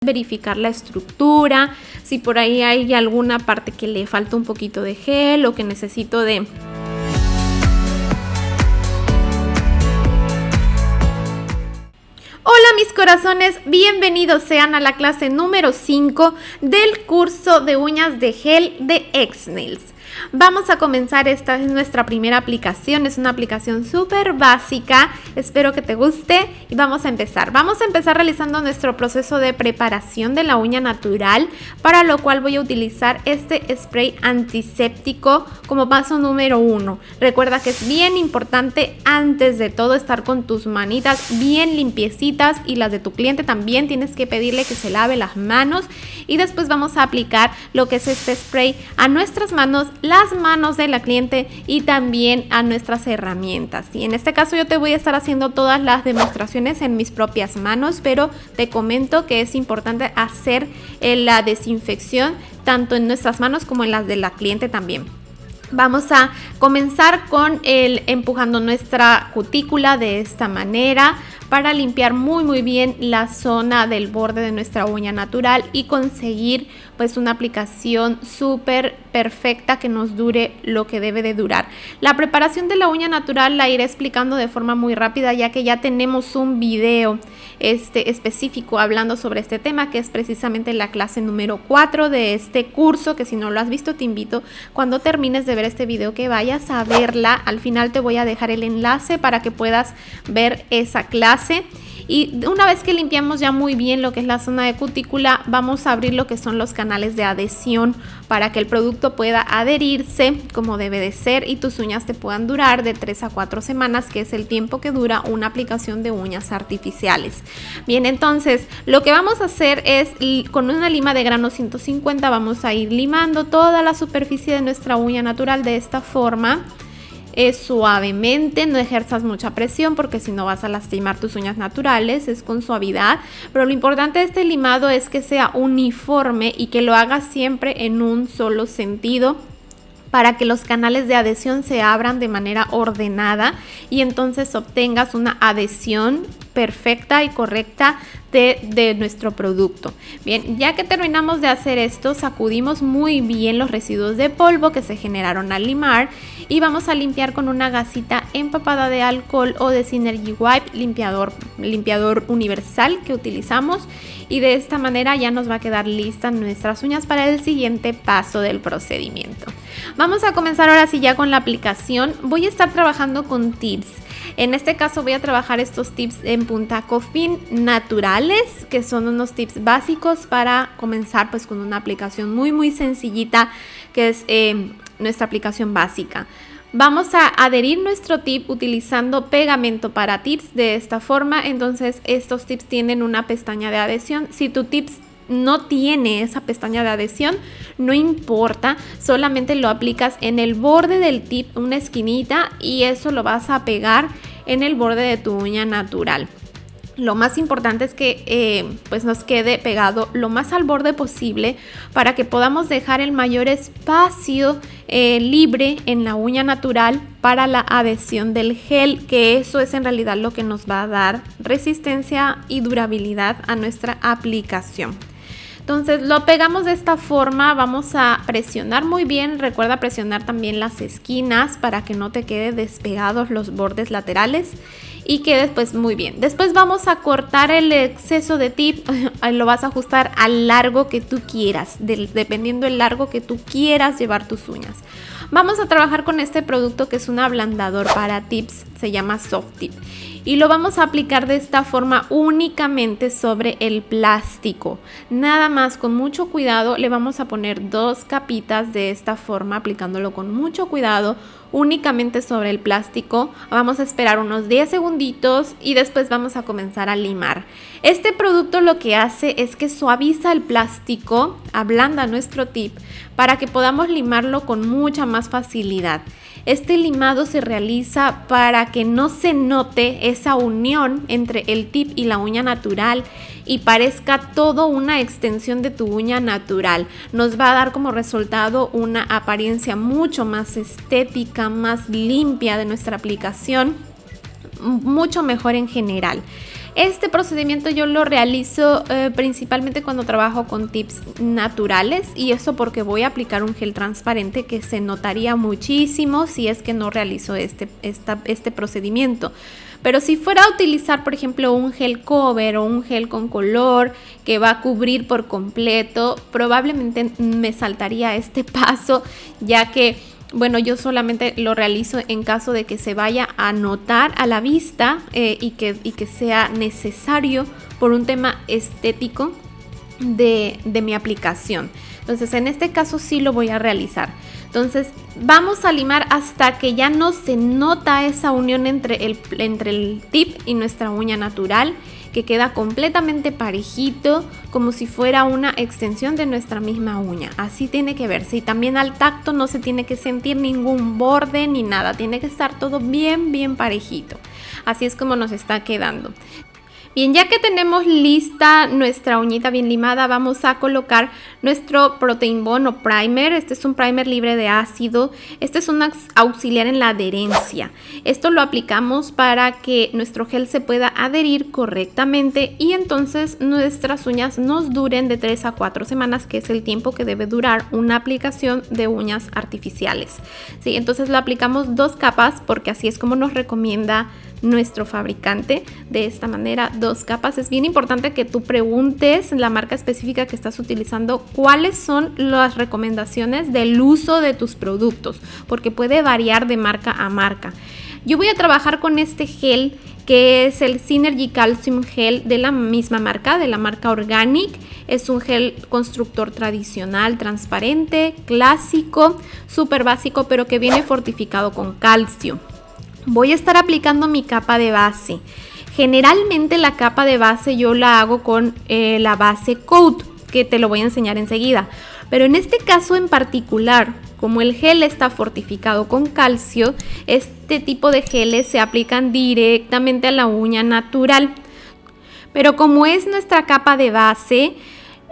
verificar la estructura, si por ahí hay alguna parte que le falta un poquito de gel o que necesito de... Hola mis corazones, bienvenidos sean a la clase número 5 del curso de uñas de gel de X-Nails. Vamos a comenzar, esta es nuestra primera aplicación, es una aplicación súper básica, espero que te guste y vamos a empezar. Vamos a empezar realizando nuestro proceso de preparación de la uña natural, para lo cual voy a utilizar este spray antiséptico como paso número 1. Recuerda que es bien importante antes de todo estar con tus manitas bien limpiecitas y las de tu cliente también tienes que pedirle que se lave las manos, y después vamos a aplicar lo que es este spray a nuestras manos, las manos de la cliente y también a nuestras herramientas. Y en este caso yo te voy a estar haciendo todas las demostraciones en mis propias manos, pero te comento que es importante hacer la desinfección tanto en nuestras manos como en las de la cliente también. Vamos a comenzar con empujando nuestra cutícula de esta manera para limpiar muy bien la zona del borde de nuestra uña natural y conseguir pues una aplicación súper perfecta que nos dure lo que debe de durar. La preparación de la uña natural la iré explicando de forma muy rápida, ya que ya tenemos un video específico hablando sobre este tema, que es precisamente la clase número 4 de este curso, que si no lo has visto te invito cuando termines de ver este video que vayas a verla. Al final te voy a dejar el enlace para que puedas ver esa clase. Y una vez que limpiamos ya muy bien lo que es la zona de cutícula, vamos a abrir lo que son los canales de adhesión para que el producto pueda adherirse como debe de ser y tus uñas te puedan durar de 3 a 4 semanas, que es el tiempo que dura una aplicación de uñas artificiales. Bien, entonces lo que vamos a hacer es, con una lima de grano 150 vamos a ir limando toda la superficie de nuestra uña natural de esta forma. Suavemente, no ejerzas mucha presión porque si no vas a lastimar tus uñas naturales, es con suavidad, pero lo importante de este limado es que sea uniforme y que lo hagas siempre en un solo sentido, para que los canales de adhesión se abran de manera ordenada y entonces obtengas una adhesión perfecta y correcta de nuestro producto. Bien, ya que terminamos de hacer esto, sacudimos muy bien los residuos de polvo que se generaron al limar y vamos a limpiar con una gasita empapada de alcohol o de Synergy Wipe, limpiador universal que utilizamos, y de esta manera ya nos va a quedar listas nuestras uñas para el siguiente paso del procedimiento. Vamos a comenzar ahora sí ya con la aplicación. Voy a estar trabajando con tips. En este caso voy a trabajar estos tips en punta coffin naturales, que son unos tips básicos para comenzar pues con una aplicación muy sencillita, que es nuestra aplicación básica. Vamos a adherir nuestro tip utilizando pegamento para tips de esta forma. Entonces estos tips tienen una pestaña de adhesión. Si tu tips no tiene esa pestaña de adhesión, no importa, solamente lo aplicas en el borde del tip, una esquinita, y eso lo vas a pegar en el borde de tu uña natural. Lo más importante es que pues nos quede pegado lo más al borde posible para que podamos dejar el mayor espacio libre en la uña natural para la adhesión del gel, que eso es en realidad lo que nos va a dar resistencia y durabilidad a nuestra aplicación. Entonces lo pegamos de esta forma, vamos a presionar muy bien, recuerda presionar también las esquinas para que no te quede despegados los bordes laterales y quede pues muy bien. Después vamos a cortar el exceso de tip, lo vas a ajustar al largo que tú quieras, dependiendo del largo que tú quieras llevar tus uñas. Vamos a trabajar con este producto que es un ablandador para tips, se llama Soft Tip. Y lo vamos a aplicar de esta forma únicamente sobre el plástico. Nada más, con mucho cuidado, le vamos a poner 2 capitas de esta forma, aplicándolo con mucho cuidado únicamente sobre el plástico. Vamos a esperar unos 10 segunditos y después vamos a comenzar a limar. Este producto lo que hace es que suaviza el plástico, ablanda nuestro tip para que podamos limarlo con mucha más facilidad. Este limado se realiza para que no se note esa unión entre el tip y la uña natural y parezca todo una extensión de tu uña natural. Nos va a dar como resultado una apariencia mucho más estética, más limpia de nuestra aplicación, mucho mejor en general. Este procedimiento yo lo realizo principalmente cuando trabajo con tips naturales, y eso porque voy a aplicar un gel transparente que se notaría muchísimo si es que no realizo este procedimiento. Pero si fuera a utilizar, por ejemplo, un gel cover o un gel con color que va a cubrir por completo, probablemente me saltaría este paso, ya que bueno, yo solamente lo realizo en caso de que se vaya a notar a la vista y que sea necesario por un tema estético de mi aplicación. Entonces, en este caso sí lo voy a realizar. Entonces, vamos a limar hasta que ya no se nota esa unión entre el tip y nuestra uña natural, que queda completamente parejito, como si fuera una extensión de nuestra misma uña. Así tiene que verse, y también al tacto no se tiene que sentir ningún borde ni nada, tiene que estar todo bien parejito. Así es como nos está quedando. Bien, ya que tenemos lista nuestra uñita bien limada, vamos a colocar nuestro Protein Bond o primer. Este es un primer libre de ácido. Este es un auxiliar en la adherencia. Esto lo aplicamos para que nuestro gel se pueda adherir correctamente y entonces nuestras uñas nos duren de 3 a 4 semanas, que es el tiempo que debe durar una aplicación de uñas artificiales. Sí, entonces lo aplicamos 2 capas porque así es como nos recomienda nuestro fabricante. De esta manera, 2 capas. Es bien importante que tú preguntes la marca específica que estás utilizando cuáles son las recomendaciones del uso de tus productos, porque puede variar de marca a marca. Yo voy a trabajar con este gel que es el Synergy Calcium Gel de la misma marca, de la marca Organic. Es un gel constructor tradicional, transparente, clásico, súper básico, pero que viene fortificado con calcio. Voy a estar aplicando mi capa de base. Generalmente la capa de base yo la hago con la base Coat, que te lo voy a enseñar enseguida. Pero en este caso en particular, como el gel está fortificado con calcio, este tipo de geles se aplican directamente a la uña natural. Pero como es nuestra capa de base,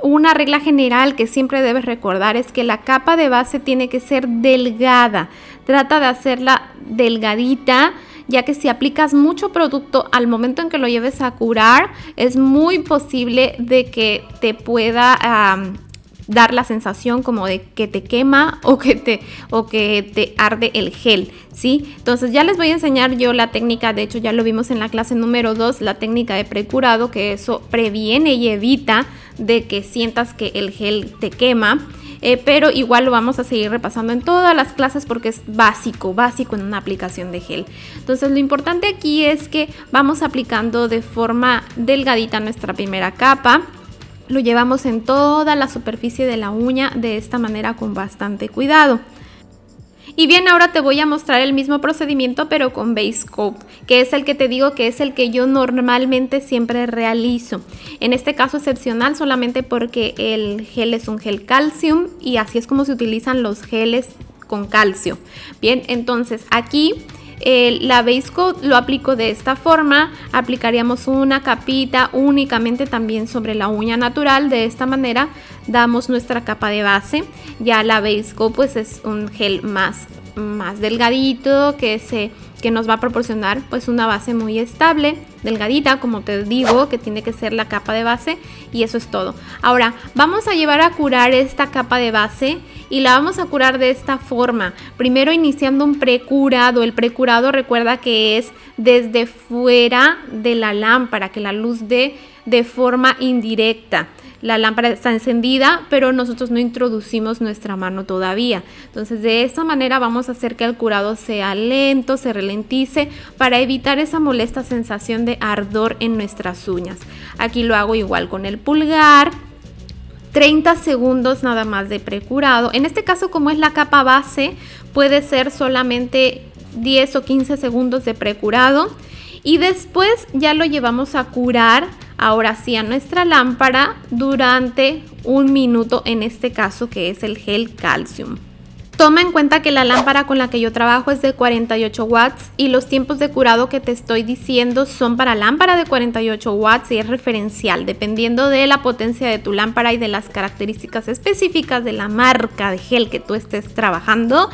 una regla general que siempre debes recordar es que la capa de base tiene que ser delgada. Trata de hacerla delgadita, ya que si aplicas mucho producto al momento en que lo lleves a curar, es muy posible de que te pueda dar la sensación como de que te quema o que te arde el gel, ¿sí? Entonces ya les voy a enseñar yo la técnica, de hecho ya lo vimos en la clase número 2, la técnica de precurado, que eso previene y evita de que sientas que el gel te quema. Pero igual lo vamos a seguir repasando en todas las clases porque es básico en una aplicación de gel. Entonces lo importante aquí es que vamos aplicando de forma delgadita nuestra primera capa. Lo llevamos en toda la superficie de la uña de esta manera con bastante cuidado. Y bien, ahora te voy a mostrar el mismo procedimiento pero con Base Coat, que es el que te digo que es el que yo normalmente siempre realizo. En este caso excepcional solamente porque el gel es un gel calcium y así es como se utilizan los geles con calcio. Bien, entonces aquí la Base Coat lo aplico de esta forma. Aplicaríamos una capita únicamente también sobre la uña natural. De esta manera damos nuestra capa de base. Ya la Base Coat pues es un gel más delgadito que nos va a proporcionar pues una base muy estable, delgadita, como te digo, que tiene que ser la capa de base, y eso es todo. Ahora vamos a llevar a curar esta capa de base y la vamos a curar de esta forma. Primero iniciando un precurado. El precurado, recuerda que es desde fuera de la lámpara, que la luz dé de forma indirecta. La lámpara está encendida, pero nosotros no introducimos nuestra mano todavía. Entonces de esta manera vamos a hacer que el curado sea lento, se ralentice, para evitar esa molesta sensación de ardor en nuestras uñas. Aquí lo hago igual con el pulgar. 30 segundos nada más de precurado. En este caso, como es la capa base, puede ser solamente 10 o 15 segundos de precurado. Y después ya lo llevamos a curar, ahora sí, a nuestra lámpara durante 1 minuto, en este caso que es el gel calcium. Toma en cuenta que la lámpara con la que yo trabajo es de 48 watts y los tiempos de curado que te estoy diciendo son para lámpara de 48 watts y es referencial. Dependiendo de la potencia de tu lámpara y de las características específicas de la marca de gel que tú estés trabajando,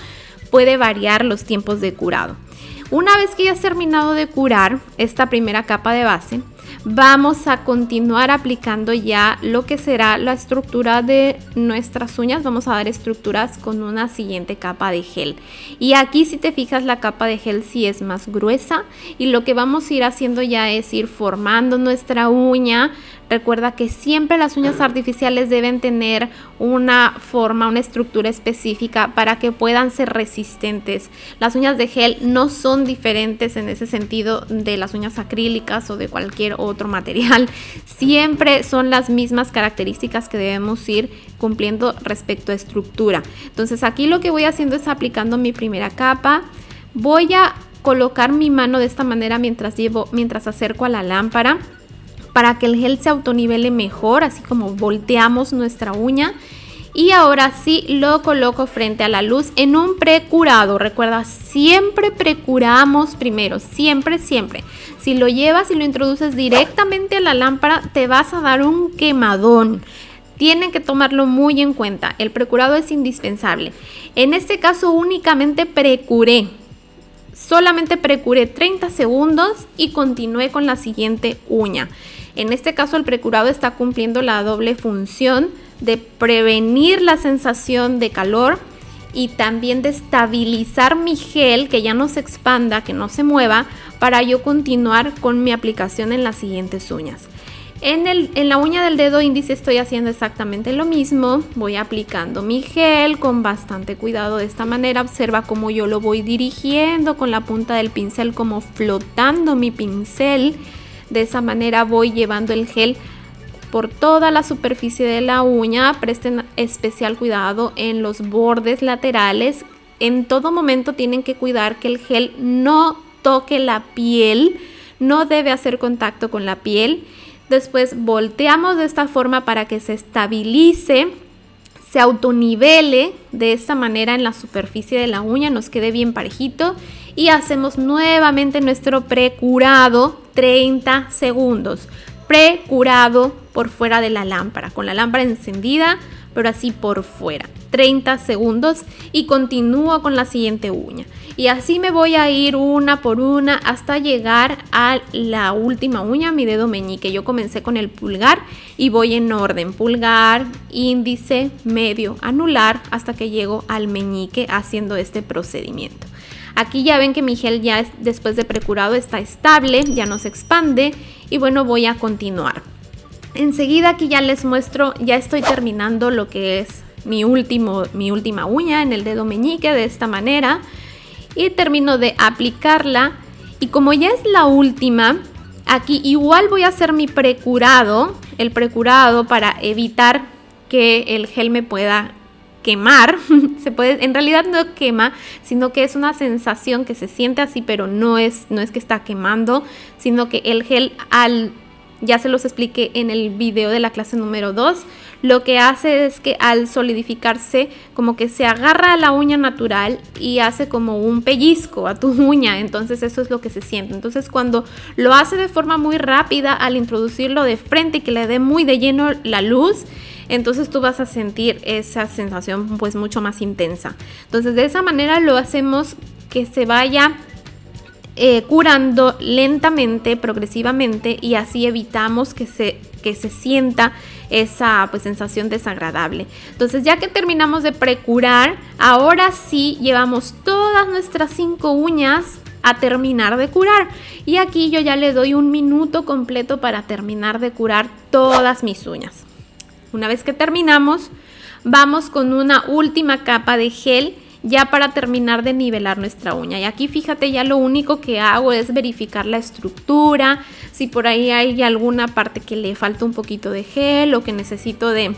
puede variar los tiempos de curado. Una vez que ya has terminado de curar esta primera capa de base, vamos a continuar aplicando ya lo que será la estructura de nuestras uñas. Vamos a dar estructuras con una siguiente capa de gel. Y aquí, si te fijas, la capa de gel sí es más gruesa, y lo que vamos a ir haciendo ya es ir formando nuestra uña. Recuerda que siempre las uñas artificiales deben tener una forma, una estructura específica para que puedan ser resistentes. Las uñas de gel no son diferentes en ese sentido de las uñas acrílicas o de cualquier otro material. Siempre son las mismas características que debemos ir cumpliendo respecto a estructura. Entonces aquí lo que voy haciendo es aplicando mi primera capa. Voy a colocar mi mano de esta manera mientras acerco a la lámpara, para que el gel se autonivele mejor, así como volteamos nuestra uña. Y ahora sí lo coloco frente a la luz en un precurado. Recuerda, siempre precuramos primero, siempre. Si lo llevas y lo introduces directamente a la lámpara, te vas a dar un quemadón. Tienen que tomarlo muy en cuenta. El precurado es indispensable. En este caso únicamente precuré. Solamente precuré 30 segundos y continué con la siguiente uña. En este caso el precurado está cumpliendo la doble función de prevenir la sensación de calor y también de estabilizar mi gel, que ya no se expanda, que no se mueva, para yo continuar con mi aplicación en las siguientes uñas. En la uña del dedo índice estoy haciendo exactamente lo mismo. Voy aplicando mi gel con bastante cuidado de esta manera. Observa cómo yo lo voy dirigiendo con la punta del pincel, como flotando mi pincel. De esa manera voy llevando el gel por toda la superficie de la uña. Presten especial cuidado en los bordes laterales. En todo momento tienen que cuidar que el gel no toque la piel, no debe hacer contacto con la piel. Después volteamos de esta forma para que se estabilice, se autonivele de esta manera en la superficie de la uña, nos quede bien parejito, y hacemos nuevamente nuestro precurado 30 segundos. Precurado por fuera de la lámpara, con la lámpara encendida, pero así por fuera. 30 segundos y continúo con la siguiente uña. Y así me voy a ir una por una hasta llegar a la última uña, mi dedo meñique. Yo comencé con el pulgar y voy en orden: pulgar, índice, medio, anular, hasta que llego al meñique haciendo este procedimiento. Aquí ya ven que mi gel ya después de precurado está estable, ya no se expande, y bueno, voy a continuar. Enseguida aquí ya les muestro, ya estoy terminando lo que es mi última uña en el dedo meñique de esta manera, y termino de aplicarla. Y como ya es la última, aquí igual voy a hacer mi precurado, el precurado, para evitar que el gel me pueda quemar. En realidad no quema, sino que es una sensación que se siente así, pero no es que está quemando, sino que el gel, ya se los expliqué en el video de la clase número 2, lo que hace es que al solidificarse, como que se agarra a la uña natural y hace como un pellizco a tu uña. Entonces eso es lo que se siente. Entonces cuando lo hace de forma muy rápida, al introducirlo de frente y que le dé muy de lleno la luz, entonces tú vas a sentir esa sensación pues mucho más intensa. Entonces de esa manera lo hacemos que se vaya curando lentamente, progresivamente, y así evitamos que se sienta esa pues sensación desagradable. Entonces ya que terminamos de precurar, ahora sí llevamos todas nuestras 5 uñas a terminar de curar, y aquí yo ya le doy 1 minuto completo para terminar de curar todas mis uñas. Una vez que terminamos, vamos con una última capa de gel ya para terminar de nivelar nuestra uña. Y aquí fíjate, ya lo único que hago es verificar la estructura, si por ahí hay alguna parte que le falta un poquito de gel o que necesito de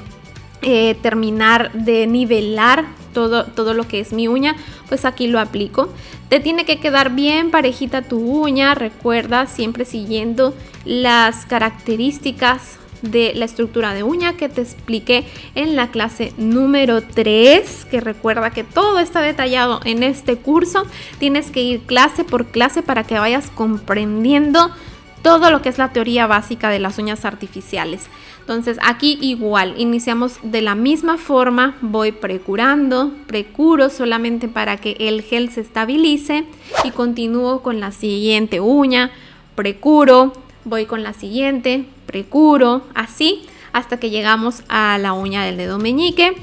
terminar de nivelar todo lo que es mi uña, pues aquí lo aplico. Te tiene que quedar bien parejita tu uña, recuerda, siempre siguiendo las características de la estructura de uña que te expliqué en la clase número 3, que recuerda que todo está detallado en este curso. Tienes que ir clase por clase para que vayas comprendiendo todo lo que es la teoría básica de las uñas artificiales. Entonces aquí igual, iniciamos de la misma forma, voy precuro solamente para que el gel se estabilice, y continúo con la siguiente uña, precuro, voy con la siguiente, precuro, así hasta que llegamos a la uña del dedo meñique.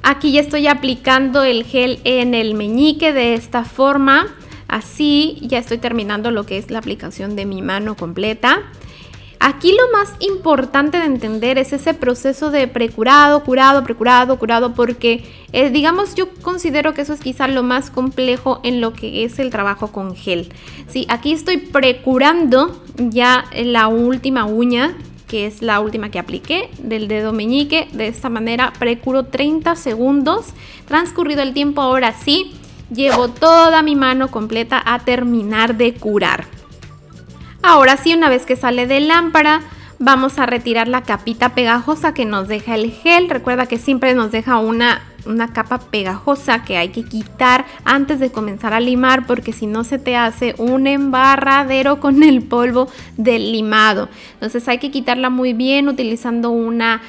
Aquí ya estoy aplicando el gel en el meñique de esta forma, así ya estoy terminando lo que es la aplicación de mi mano completa. Aquí lo más importante de entender es ese proceso de precurado, curado, precurado, curado, porque digamos yo considero que eso es quizá lo más complejo en lo que es el trabajo con gel. Sí, aquí estoy precurando ya la última uña, que es la última que apliqué del dedo meñique. De esta manera precuro 30 segundos. Transcurrido el tiempo, ahora sí, llevo toda mi mano completa a terminar de curar. Ahora sí, una vez que sale de lámpara, vamos a retirar la capita pegajosa que nos deja el gel. Recuerda que siempre nos deja una capa pegajosa que hay que quitar antes de comenzar a limar, porque si no se te hace un embarradero con el polvo del limado. Entonces hay que quitarla muy bien utilizando una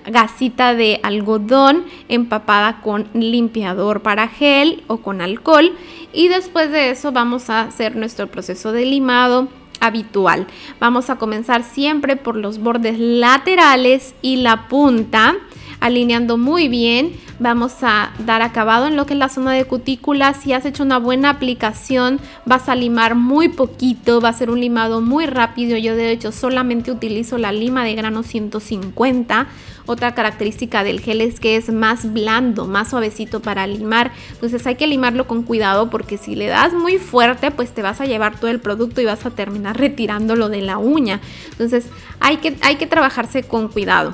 gasita de algodón empapada con limpiador para gel o con alcohol, y después de eso vamos a hacer nuestro proceso de limado habitual. Vamos a comenzar siempre por los bordes laterales y la punta, alineando muy bien. Vamos a dar acabado en lo que es la zona de cutícula. Si has hecho una buena aplicación, vas a limar muy poquito, va a ser un limado muy rápido. Yo de hecho solamente utilizo la lima de grano 150. Otra característica del gel es que es más blando, más suavecito para limar. Entonces hay que limarlo con cuidado, porque si le das muy fuerte, pues te vas a llevar todo el producto y vas a terminar retirándolo de la uña. Entonces hay que trabajarse con cuidado.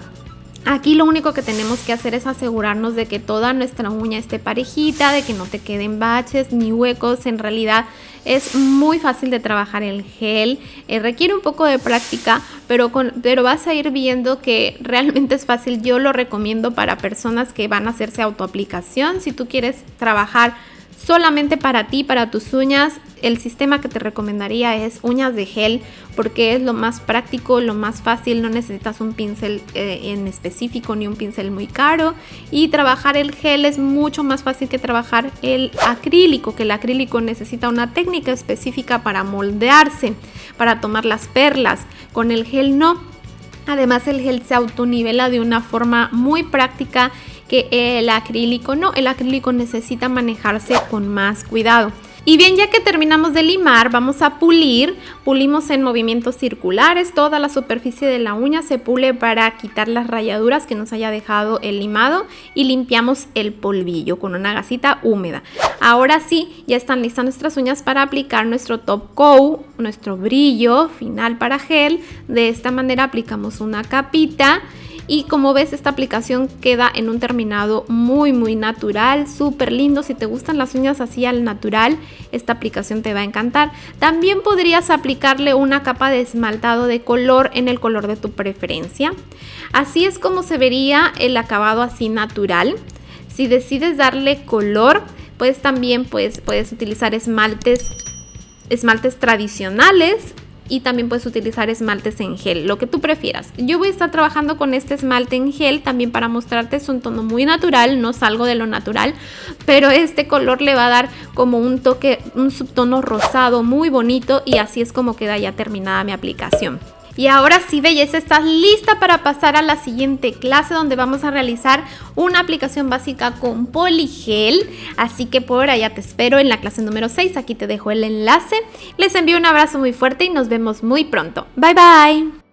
Aquí lo único que tenemos que hacer es asegurarnos de que toda nuestra uña esté parejita, de que no te queden baches ni huecos. En realidad es muy fácil de trabajar el gel, requiere un poco de práctica, pero vas a ir viendo que realmente es fácil. Yo lo recomiendo para personas que van a hacerse autoaplicación. Si tú quieres trabajar solamente para ti, para tus uñas, el sistema que te recomendaría es uñas de gel, porque es lo más práctico, lo más fácil. No necesitas un pincel en específico ni un pincel muy caro, y trabajar el gel es mucho más fácil que trabajar el acrílico, que el acrílico necesita una técnica específica para moldearse, para tomar las perlas. Con el gel no. Además el gel se autonivela de una forma muy práctica que el acrílico no. El acrílico necesita manejarse con más cuidado. Y bien, ya que terminamos de limar, vamos a pulir. Pulimos en movimientos circulares. Toda la superficie de la uña se pule para quitar las rayaduras que nos haya dejado el limado, y limpiamos el polvillo con una gasita húmeda. Ahora sí, ya están listas nuestras uñas para aplicar nuestro top coat, nuestro brillo final para gel. De esta manera aplicamos una capita. Y como ves, esta aplicación queda en un terminado muy natural, súper lindo. Si te gustan las uñas así al natural, esta aplicación te va a encantar. También podrías aplicarle una capa de esmaltado de color en el color de tu preferencia. Así es como se vería el acabado así natural. Si decides darle color, pues también puedes utilizar esmaltes tradicionales, y también puedes utilizar esmaltes en gel, lo que tú prefieras. Yo voy a estar trabajando con este esmalte en gel también para mostrarte. Es un tono muy natural, no salgo de lo natural, pero este color le va a dar como un toque, un subtono rosado muy bonito, y así es como queda ya terminada mi aplicación. Y ahora sí, belleza, estás lista para pasar a la siguiente clase, donde vamos a realizar una aplicación básica con poligel. Así que por allá te espero en la clase número 6. Aquí te dejo el enlace. Les envío un abrazo muy fuerte y nos vemos muy pronto. Bye bye.